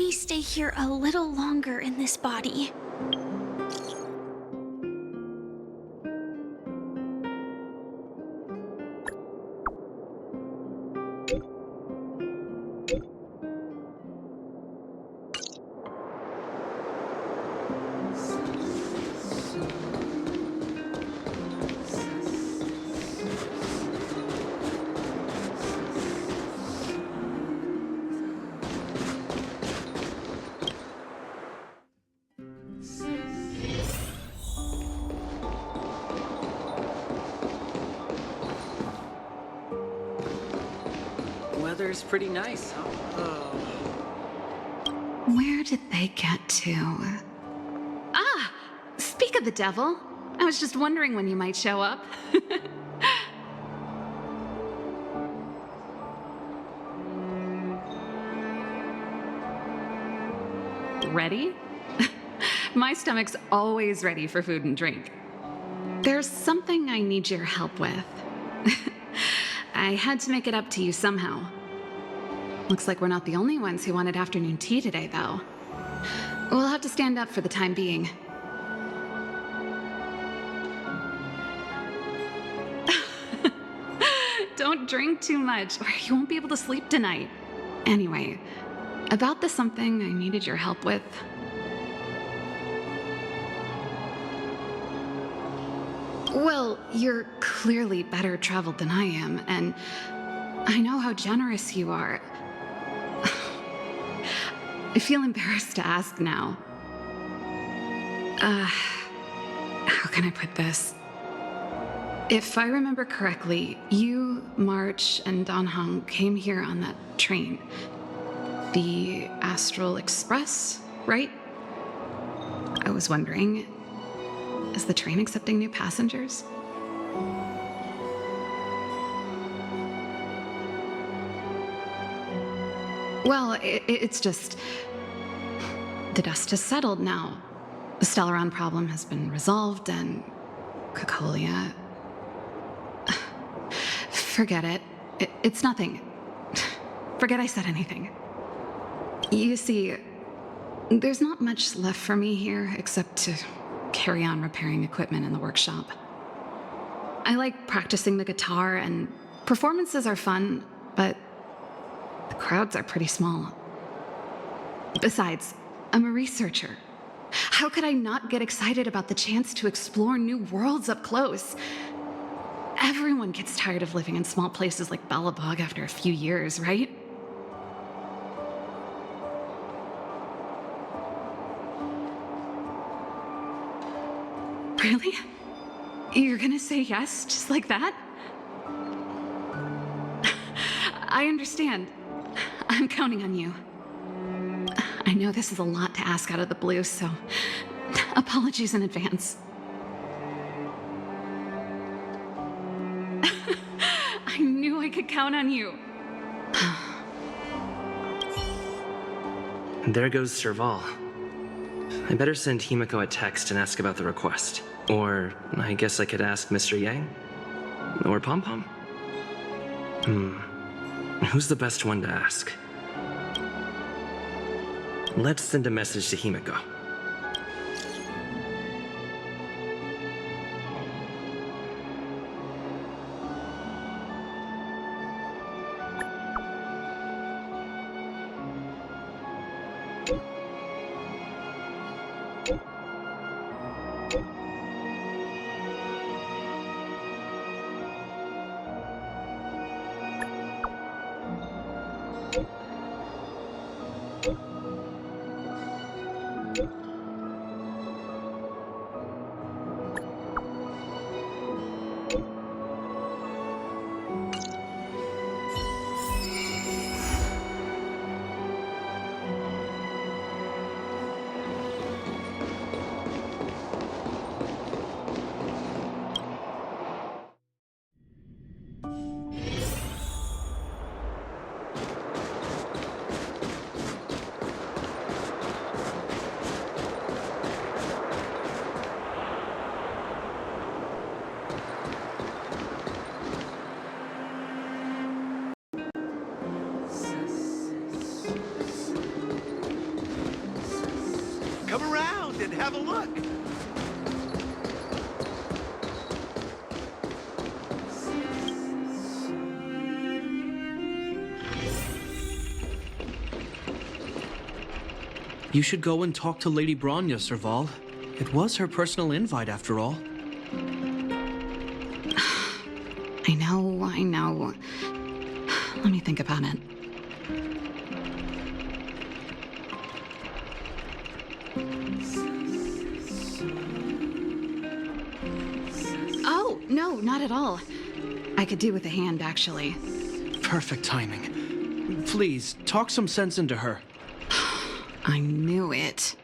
me stay here a little longer in this body. Weather's pretty nice, huh? Where did they get to? Ah! Speak of the devil. I was just wondering when you might show up. Ready? My stomach's always ready for food and drink. There's something I need your help with. I had to make it up to you somehow. Looks like we're not the only ones who wanted afternoon tea today, though. We'll have to stand up for the time being. Don't drink too much, or you won't be able to sleep tonight. Anyway, about the something I needed your help with. Well, you're clearly better traveled than I am, and I know how generous you are. I feel embarrassed to ask now. How can I put this? If I remember correctly, you, March, and Don Hong came here on that train. The Astral Express, right? I was wondering, is the train accepting new passengers? Well, it's just... the dust has settled now. The Stellaron problem has been resolved, and Cocolia... Forget it. It's nothing. Forget I said anything. You see, there's not much left for me here except to carry on repairing equipment in the workshop. I like practicing the guitar, and performances are fun, but the crowds are pretty small. Besides, I'm a researcher. How could I not get excited about the chance to explore new worlds up close? Everyone gets tired of living in small places like Belobog after a few years, right? Really? You're gonna say yes, just like that? I understand. I'm counting on you. I know this is a lot to ask out of the blue, so apologies in advance. I knew I could count on you. There goes Serval. I better send Himiko a text and ask about the request. Or I guess I could ask Mr. Yang? Or Pom Pom? Who's the best one to ask? Let's send a message to Himiko. come around and have a look. You should go and talk to Lady Bronya, Serval. It was her personal invite, after all. I know. Let me think about it. Oh, no, not at all. I could do with a hand, actually. Perfect timing. Please, talk some sense into her. I knew it.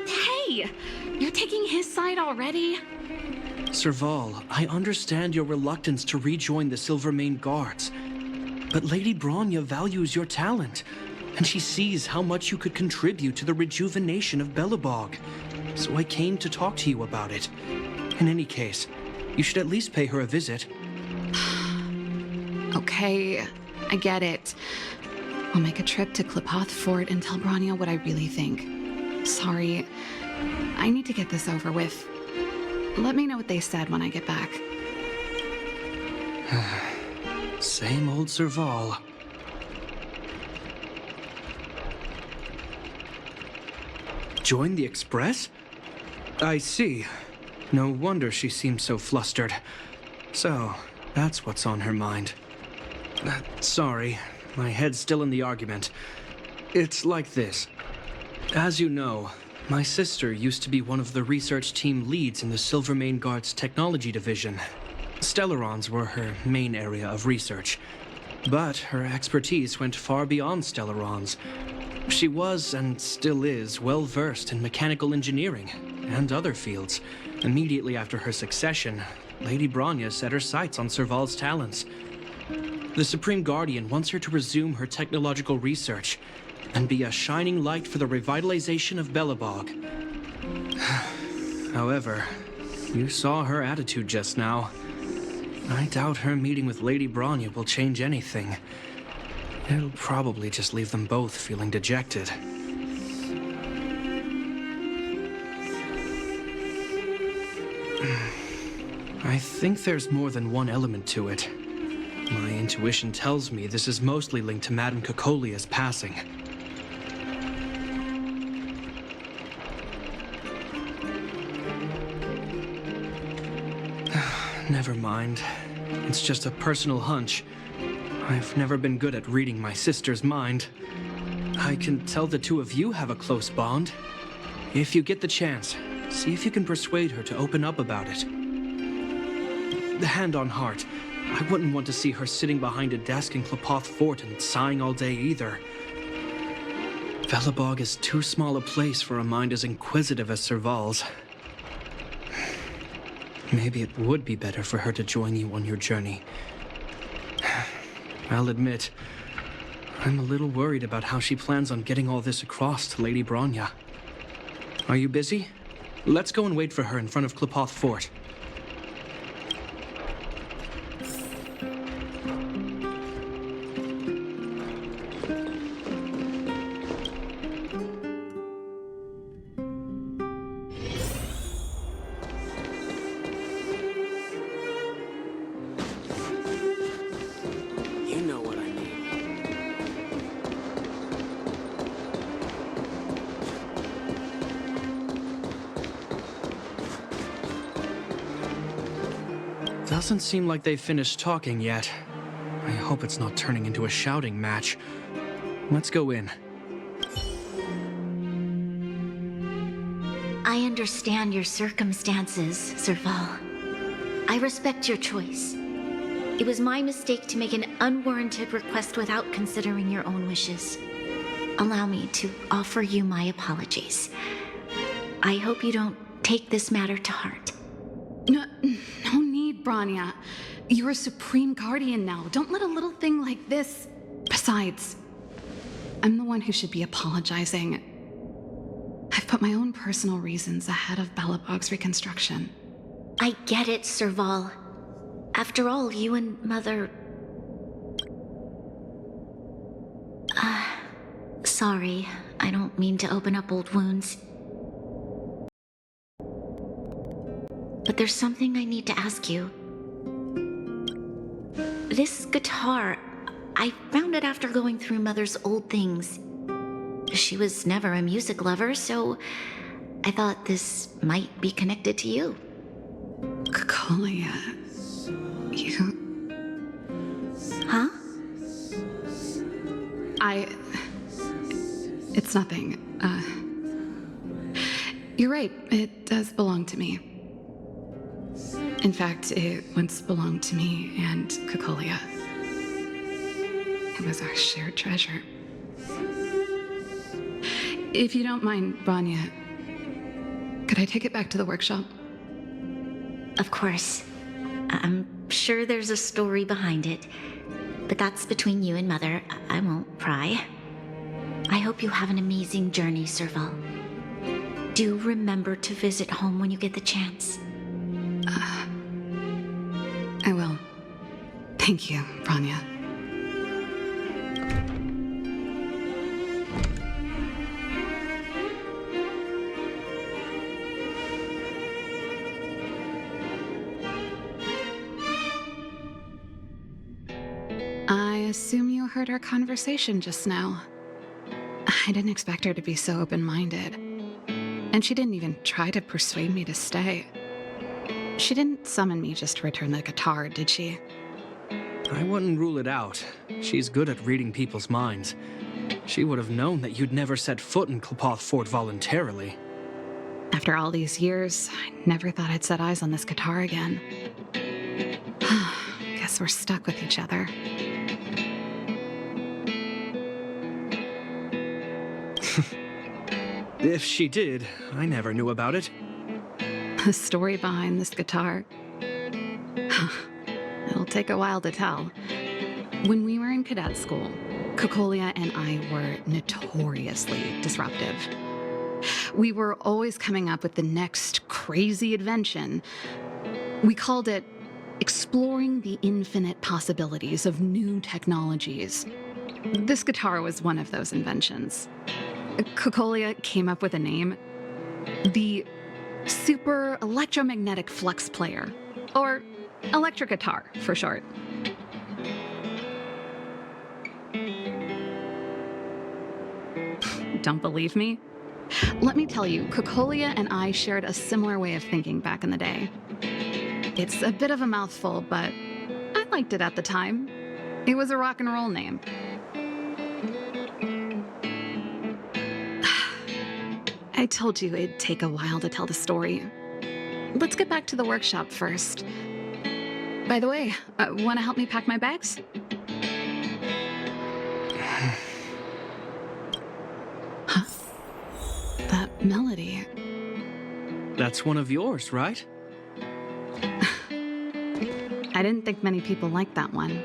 Hey! You're taking his side already? Serval, I understand your reluctance to rejoin the Silvermane Guards, but Lady Bronya values your talent, and she sees how much you could contribute to the rejuvenation of Belobog. So I came to talk to you about it. In any case, you should at least pay her a visit. Okay, I get it. I'll make a trip to Klipoth Fort and tell Bronya what I really think. Sorry, I need to get this over with. Let me know what they said when I get back. Same old Serval. Join the Express? I see. No wonder she seems so flustered. So, that's what's on her mind. Sorry, my head's still in the argument. It's like this. As you know, my sister used to be one of the research team leads in the Silvermane Guard's technology division. Stellarons were her main area of research. But her expertise went far beyond Stellarons. She was, and still is, well versed in mechanical engineering and other fields. Immediately after her succession, Lady Bronya set her sights on Serval's talents. The Supreme Guardian wants her to resume her technological research and be a shining light for the revitalization of Belobog. However, you saw her attitude just now. I doubt her meeting with Lady Bronya will change anything. It'll probably just leave them both feeling dejected. I think there's more than one element to it. My intuition tells me this is mostly linked to Madame Cocolia's passing. Never mind. It's just a personal hunch. I've never been good at reading my sister's mind. I can tell the two of you have a close bond. If you get the chance, see if you can persuade her to open up about it. Hand on heart, I wouldn't want to see her sitting behind a desk in Klipoth Fort and sighing all day either. Belobog is too small a place for a mind as inquisitive as Serval's. Maybe it would be better for her to join you on your journey. I'll admit, I'm a little worried about how she plans on getting all this across to Lady Bronya. Are you busy? Let's go and wait for her in front of Klipoth Fort. You know what I mean. Doesn't seem like they've finished talking yet. I hope it's not turning into a shouting match. Let's go in. I understand your circumstances, Serval. I respect your choice. It was my mistake to make an unwarranted request without considering your own wishes. Allow me to offer you my apologies. I hope you don't take this matter to heart. No need, Bronya. You're a Supreme Guardian now. Don't let a little thing like this... Besides, I'm the one who should be apologizing. I've put my own personal reasons ahead of Belobog's reconstruction. I get it, Serval. After all, you and Mother... Sorry, I don't mean to open up old wounds. But there's something I need to ask you. This guitar, I found it after going through Mother's old things. She was never a music lover, so I thought this might be connected to you. Cocolia, you... Huh? It's nothing. You're right, it does belong to me. In fact, it once belonged to me and Cocolia. It was our shared treasure. If you don't mind, Vanya, could I take it back to the workshop? Of course. I'm sure there's a story behind it, but that's between you and Mother. I won't pry. I hope you have an amazing journey, Serval. Do remember to visit home when you get the chance. I will. Thank you, Vanya. I assume you heard our conversation just now. I didn't expect her to be so open-minded. And she didn't even try to persuade me to stay. She didn't summon me just to return the guitar, did she? I wouldn't rule it out. She's good at reading people's minds. She would have known that you'd never set foot in Klpoth Fort voluntarily. After all these years, I never thought I'd set eyes on this guitar again. Guess we're stuck with each other. If she did, I never knew about it. The story behind this guitar. It'll take a while to tell. When we were in cadet school, Cocolia and I were notoriously disruptive. We were always coming up with the next crazy invention. We called it exploring the infinite possibilities of new technologies. This guitar was one of those inventions. Cocolia came up with a name, the Super Electromagnetic Flux Player, or electric guitar for short. Don't believe me? Let me tell you, Cocolia and I shared a similar way of thinking back in the day. It's a bit of a mouthful, but I liked it at the time. It was a rock and roll name. I told you it'd take a while to tell the story. Let's get back to the workshop first. By the way, want to help me pack my bags? Huh? That melody. That's one of yours, right? I didn't think many people liked that one.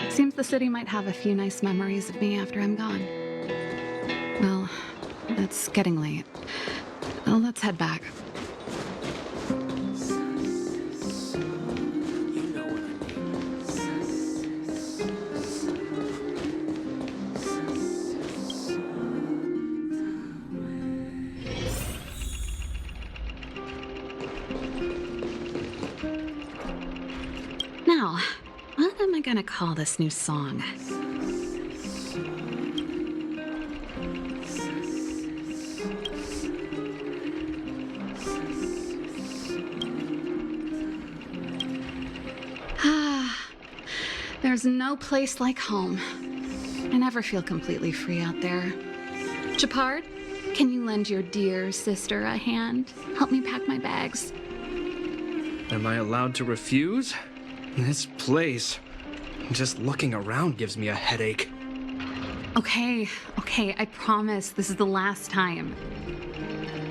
Seems the city might have a few nice memories of me after I'm gone. Well, it's getting late. Let's head back. Now, what am I gonna call this new song? There's no place like home. I never feel completely free out there. Chapard, can you lend your dear sister a hand? Help me pack my bags. Am I allowed to refuse? This place, just looking around gives me a headache. Okay, I promise this is the last time.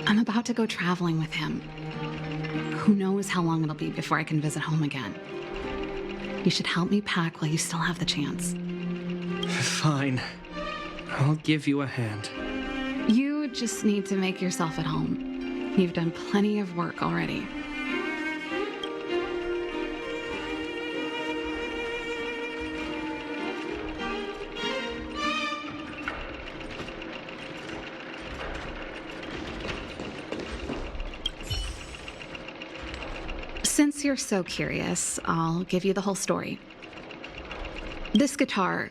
I'm about to go traveling with him. Who knows how long it'll be before I can visit home again. You should help me pack while you still have the chance. Fine. I'll give you a hand. You just need to make yourself at home. You've done plenty of work already. Since you're so curious, I'll give you the whole story. This guitar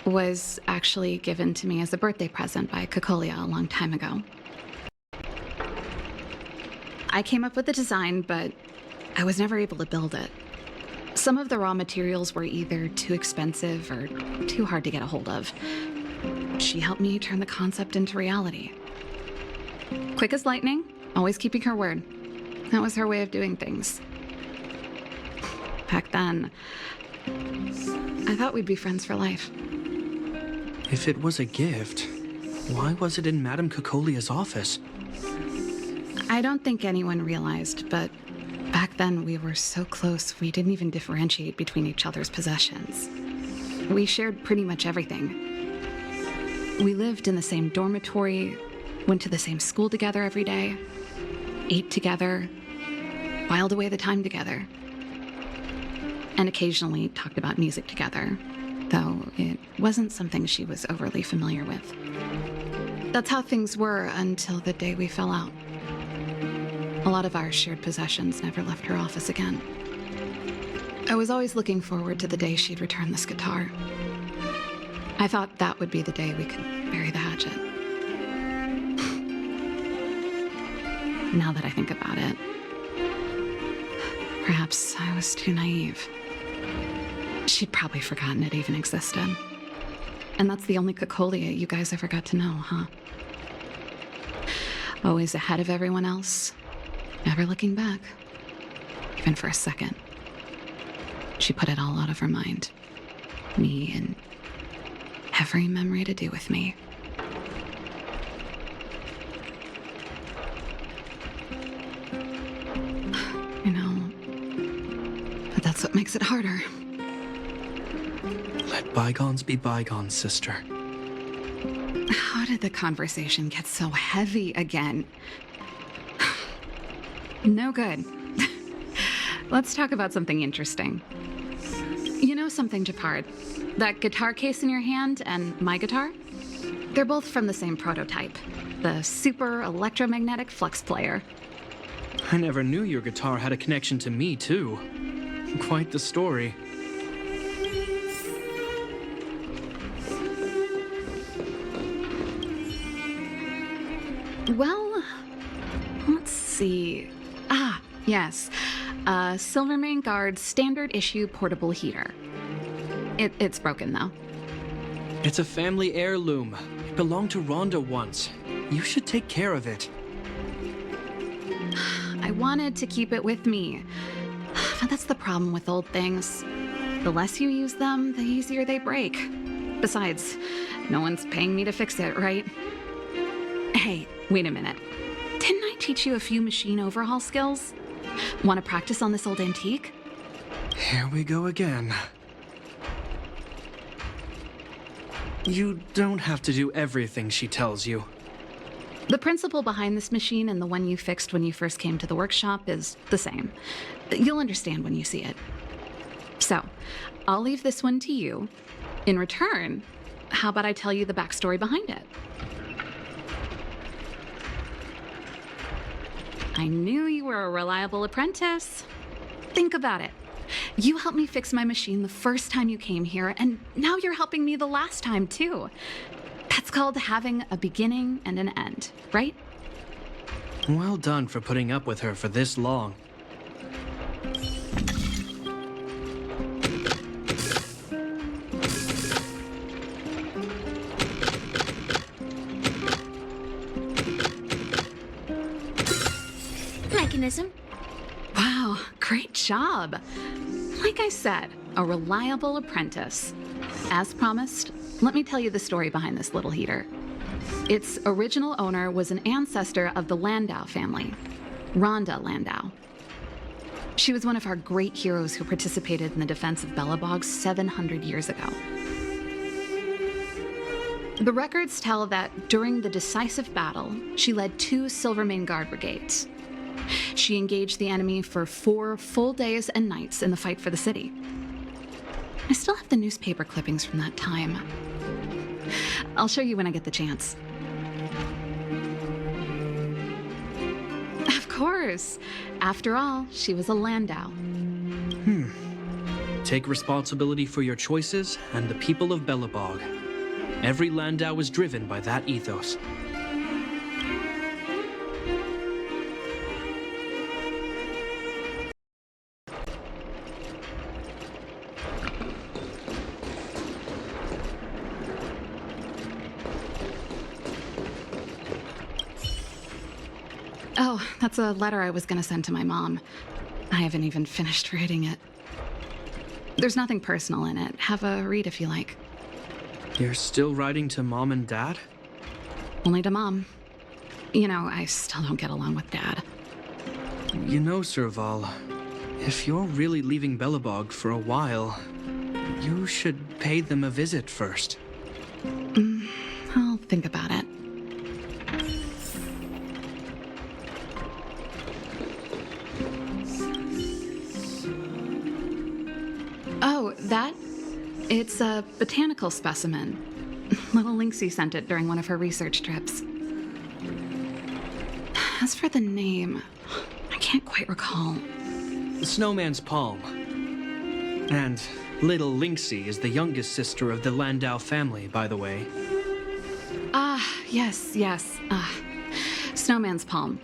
was actually given to me as a birthday present by Cocolia a long time ago. I came up with the design, but I was never able to build it. Some of the raw materials were either too expensive or too hard to get a hold of. She helped me turn the concept into reality. Quick as lightning, always keeping her word. That was her way of doing things. Back then, I thought we'd be friends for life. If it was a gift, why was it in Madame Cocolia's office? I don't think anyone realized, but back then we were so close we didn't even differentiate between each other's possessions. We shared pretty much everything. We lived in the same dormitory, went to the same school together every day, ate together, whiled away the time together, and occasionally talked about music together, though it wasn't something she was overly familiar with. That's how things were until the day we fell out. A lot of our shared possessions never left her office again. I was always looking forward to the day she'd return this guitar. I thought that would be the day we could bury the hatchet. Now that I think about it, perhaps I was too naive. She'd probably forgotten it even existed. And that's the only Cocolia you guys ever got to know, huh? Always ahead of everyone else, never looking back, even for a second. She put it all out of her mind. Me and every memory to do with me. You know, but that's what makes it harder. Let bygones be bygones, sister. How did the conversation get so heavy again? No good. Let's talk about something interesting. You know something, Japard? That guitar case in your hand and my guitar? They're both from the same prototype, the Super Electromagnetic Flux Player. I never knew your guitar had a connection to me, too. Quite the story. Well, let's see. Ah, yes. Silvermane Guard standard issue portable heater. It's broken, though. It's a family heirloom. It belonged to Rhonda once. You should take care of it. I wanted to keep it with me. But that's the problem with old things. The less you use them, the easier they break. Besides, no one's paying me to fix it, right? Hey, wait a minute. Didn't I teach you a few machine overhaul skills? Want to practice on this old antique? Here we go again. You don't have to do everything she tells you. The principle behind this machine and the one you fixed when you first came to the workshop is the same. You'll understand when you see it. So, I'll leave this one to you. In return, how about I tell you the backstory behind it? I knew you were a reliable apprentice. Think about it. You helped me fix my machine the first time you came here, and now you're helping me the last time, too. That's called having a beginning and an end, right? Well done for putting up with her for this long. Mechanism. Wow, great job. Like I said, a reliable apprentice. As promised, let me tell you the story behind this little heater. Its original owner was an ancestor of the Landau family, Rhonda Landau. She was one of our great heroes who participated in the defense of Belobog 700 years ago. The records tell that during the decisive battle, she led 2 Silvermane Guard brigades. She engaged the enemy for 4 full days and nights in the fight for the city. I still have the newspaper clippings from that time. I'll show you when I get the chance. Of course. After all, she was a Landau. Take responsibility for your choices and the people of Belobog. Every Landau is driven by that ethos. Oh, that's a letter I was gonna send to my mom. I haven't even finished reading it. There's nothing personal in it. Have a read if you like. You're still writing to Mom and Dad? Only to Mom. You know, I still don't get along with Dad. You know, Serval, if you're really leaving Belobog for a while, you should pay them a visit first. I'll think about it. Oh, that? It's a botanical specimen. Little Lynxie sent it during one of her research trips. As for the name, I can't quite recall. Snowman's Palm. And Little Lynxie is the youngest sister of the Landau family, by the way. Yes. Snowman's Palm.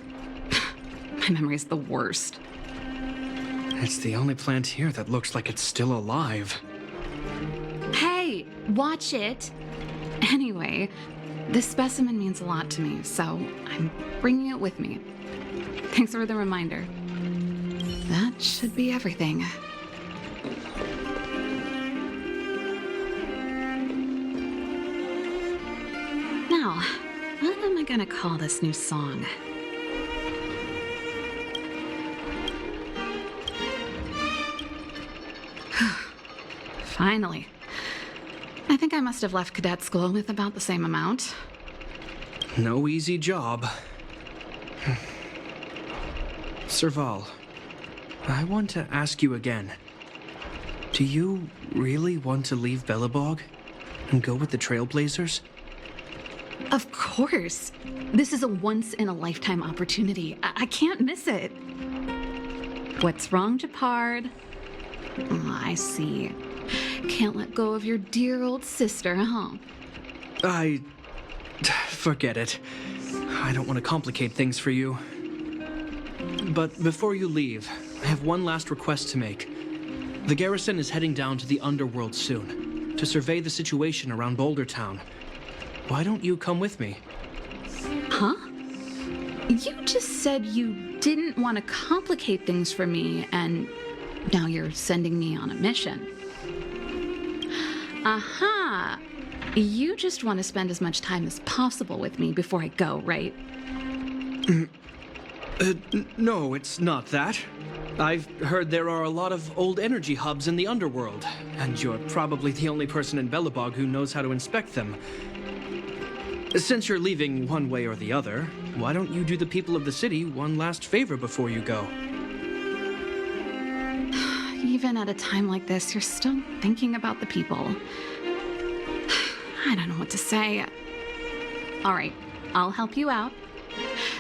My memory's the worst. It's the only plant here that looks like it's still alive. Hey, watch it! Anyway, this specimen means a lot to me, so I'm bringing it with me. Thanks for the reminder. That should be everything. Now, what am I gonna call this new song? Finally. I think I must have left cadet school with about the same amount. No easy job. Serval, I want to ask you again. Do you really want to leave Belobog and go with the Trailblazers? Of course. This is a once-in-a-lifetime opportunity. I can't miss it. What's wrong, Japard? Oh, I see. Can't let go of your dear old sister, huh? Forget it. I don't want to complicate things for you. But before you leave, I have one last request to make. The garrison is heading down to the underworld soon, to survey the situation around Boulder Town. Why don't you come with me? Huh? You just said you didn't want to complicate things for me, and now you're sending me on a mission. Aha! You just want to spend as much time as possible with me before I go, right? No, it's not that. I've heard there are a lot of old energy hubs in the underworld, and you're probably the only person in Belobog who knows how to inspect them. Since you're leaving one way or the other, why don't you do the people of the city one last favor before you go? Even at a time like this, you're still thinking about the people. I don't know what to say. All right, I'll help you out.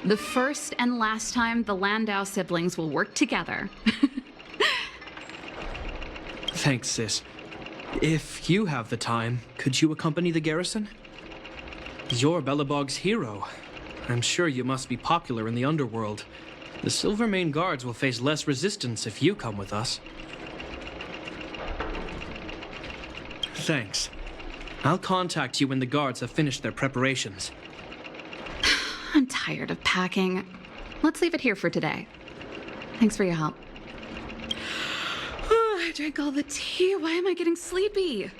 The first and last time the Landau siblings will work together. Thanks, sis. If you have the time, could you accompany the garrison? You're Belobog's hero. I'm sure you must be popular in the underworld. The Silvermane guards will face less resistance if you come with us. Thanks. I'll contact you when the guards have finished their preparations. I'm tired of packing. Let's leave it here for today. Thanks for your help. I drank all the tea. Why am I getting sleepy?